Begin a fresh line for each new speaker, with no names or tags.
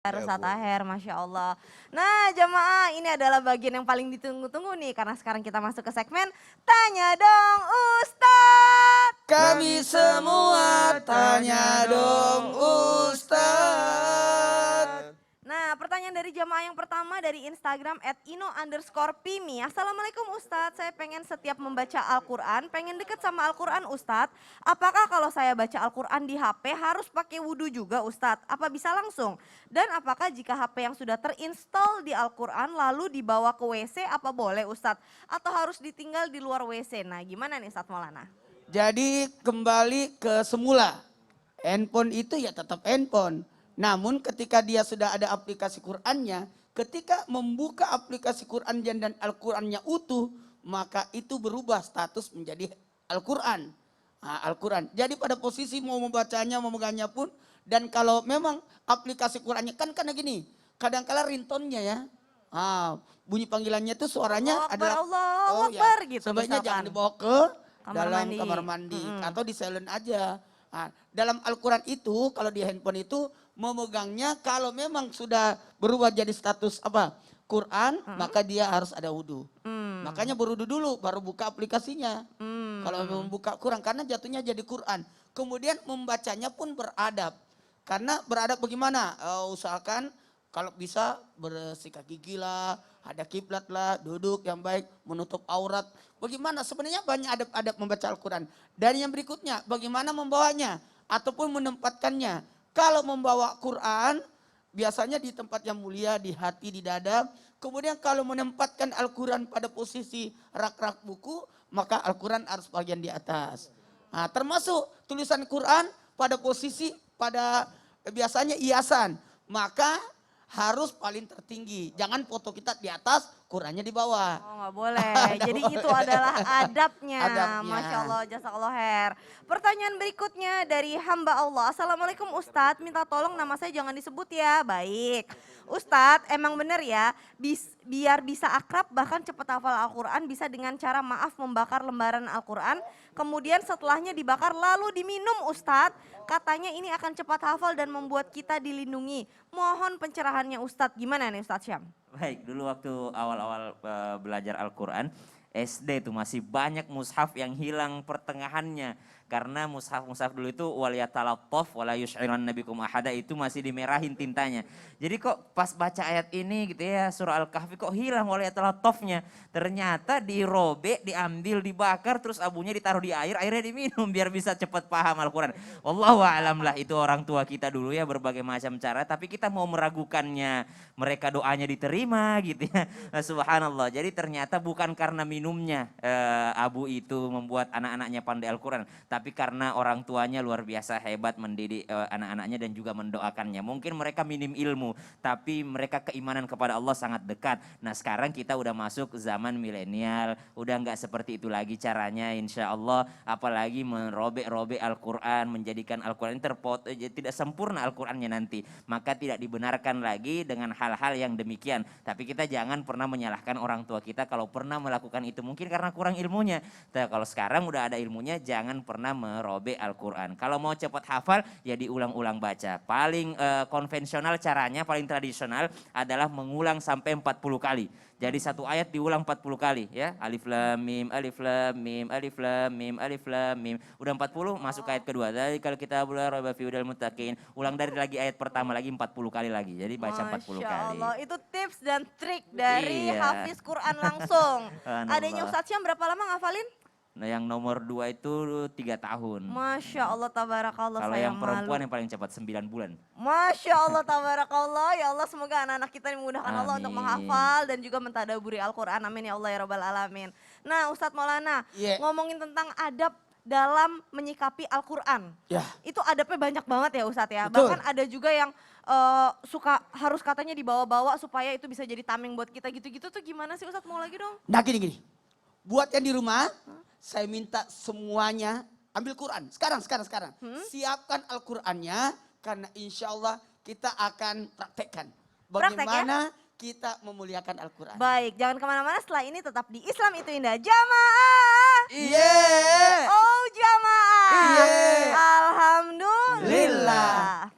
Ya,
Ustadz
boleh.
Aher, Masya Allah. Nah jamaah ini adalah bagian yang paling ditunggu-tunggu nih. Karena sekarang kita masuk ke segmen Tanya Dong Ustadz.
Kami semua tanya dong Ustadz.
Nah pertanyaan dari jamaah yang pertama dari Instagram @ino_pimi. Assalamualaikum Ustadz, saya pengen setiap membaca Al-Quran, pengen deket sama Al-Quran Ustadz. Apakah kalau saya baca Al-Quran di HP harus pakai wudhu juga Ustadz? Apa bisa langsung? Dan apakah jika HP yang sudah terinstall di Al-Quran lalu dibawa ke WC apa boleh Ustadz? Atau harus ditinggal di luar WC? Nah gimana nih Ustadz Maulana?
Jadi kembali ke semula. Handphone itu ya tetap handphone. Namun ketika dia sudah ada aplikasi Qur'annya, ketika membuka aplikasi Qur'an dan Al-Qur'annya utuh, maka itu berubah status menjadi Al-Qur'an. Nah, Al-Qur'an. Jadi pada posisi mau membacanya, memegangnya pun, dan kalau memang aplikasi Qur'annya kan karena gini, kadang-kala ringtone-nya ya, bunyi panggilannya itu suaranya
Allah Akbar,
adalah
Allah
ya,
Akbar gitu
sebaiknya jangan
misalkan.
dibawa ke
Kamar
dalam
mandi.
kamar mandi
Mm-mm.
atau di silent aja. Nah, dalam Al-Quran itu kalau di handphone itu memegangnya kalau memang sudah berubah jadi status apa Quran, maka dia harus ada wudhu. Makanya berwudhu dulu baru buka aplikasinya. Kalau membuka Quran karena jatuhnya jadi Quran. Kemudian membacanya pun beradab. Karena beradab bagaimana? Usahakan kalau bisa bersikat gigi lah, ada kiblat lah, duduk yang baik, menutup aurat. Bagaimana? Sebenarnya banyak adab-adab membaca Al-Quran. Dan yang berikutnya, bagaimana membawanya ataupun menempatkannya. Kalau membawa Quran, biasanya di tempat yang mulia, di hati, di dada. Kemudian kalau menempatkan Al-Quran pada posisi rak-rak buku, maka Al-Quran harus bagian di atas. Nah, termasuk tulisan Quran pada posisi pada biasanya hiasan. Maka harus paling tertinggi. Jangan foto kita di atas, Qurannya di bawah.
Oh nggak boleh, jadi itu adalah adabnya.
Adabnya.
Masya Allah, jazakallah khair. Pertanyaan berikutnya dari hamba Allah. Assalamualaikum Ustadz, minta tolong nama saya jangan disebut ya. Baik. Ustadz, emang bener ya, biar bisa akrab bahkan cepat hafal Al-Quran bisa dengan cara maaf membakar lembaran Al-Quran. Kemudian setelahnya dibakar lalu diminum Ustadz. Katanya ini akan cepat hafal dan membuat kita dilindungi. Mohon pencerahannya Ustadz, gimana nih Ustadz Syam?
Baik, dulu waktu awal-awal belajar Al-Quran, SD itu masih banyak mushaf yang hilang pertengahannya. Karena mushaf-mushaf dulu itu waliyatalattaf wala yusy'iran nabikum ahada itu masih dimerahin tintanya. Jadi kok pas baca ayat ini gitu ya surah Al-Kahfi kok hilang waliyatalattafnya. Ternyata dirobek, diambil, dibakar terus abunya ditaruh di air, airnya diminum biar bisa cepat paham Al-Quran. Wallahu a'lam lah itu orang tua kita dulu ya berbagai macam cara tapi kita mau meragukannya mereka doanya diterima gitu ya. Nah, subhanallah. Jadi ternyata bukan karena minumnya abu itu membuat anak-anaknya pandai Al-Quran. Tapi karena orang tuanya luar biasa hebat mendidik anak-anaknya dan juga mendoakannya. Mungkin mereka minim ilmu tapi mereka keimanan kepada Allah sangat dekat. Nah sekarang kita udah masuk zaman milenial. Udah nggak seperti itu lagi caranya insya Allah. Apalagi merobek-robek Al-Quran. Menjadikan Al-Quran tidak sempurna Al-Qurannya nanti. Maka tidak dibenarkan lagi dengan hal-hal yang demikian. Tapi kita jangan pernah menyalahkan orang tua kita kalau pernah melakukan itu. Mungkin karena kurang ilmunya. Tapi kalau sekarang udah ada ilmunya jangan pernah merobek Al-Quran. Kalau mau cepat hafal ya diulang-ulang baca. Paling konvensional caranya, paling tradisional adalah mengulang sampai 40 kali. Jadi satu ayat diulang 40 kali ya. Alif lam mim, alif lam mim, alif lam mim, alif lam mim. Udah 40 masuk ayat kedua. Jadi kalau kita bula raiba fi hudal muttaqin, ulang dari lagi ayat pertama lagi 40 kali lagi. Jadi baca 40
Masya
kali.
Allah, itu tips dan trik dari
Iya.
Hafiz Quran langsung.
Subhanallah.
Adanya Ustadz Syam berapa lama ngafalin?
Nah yang nomor 2 itu 3 tahun.
Masya Allah, tabarakallah,
Kalau
saya
yang perempuan
malu.
yang paling cepat 9 bulan.
Masya Allah, tabarakallah. Ya Allah, semoga anak-anak kita dimudahkan Allah untuk
Amin.
menghafal dan juga mentadaburi Al-Quran. Amin ya Allah ya Rabbal Alamin. Nah Ustadz Maulana,
Iya.
ngomongin tentang adab dalam menyikapi Al-Quran.
Ya.
Itu adabnya banyak banget ya Ustadz ya.
Betul.
Bahkan ada juga yang suka harus katanya dibawa-bawa supaya itu bisa jadi tameng buat kita gitu-gitu tuh gimana sih Ustadz, mau lagi dong?
Nah gini. Buat yang di rumah, saya minta semuanya ambil Quran. Sekarang. Siapkan Al-Qurannya karena insya Allah kita akan praktekkan.
Praktek ya?
Bagaimana kita memuliakan Al-Quran.
Baik, jangan kemana-mana, setelah ini tetap di Islam itu indah. Jamaah!
Iya.
Oh jamaah!
Iya.
Alhamdulillah.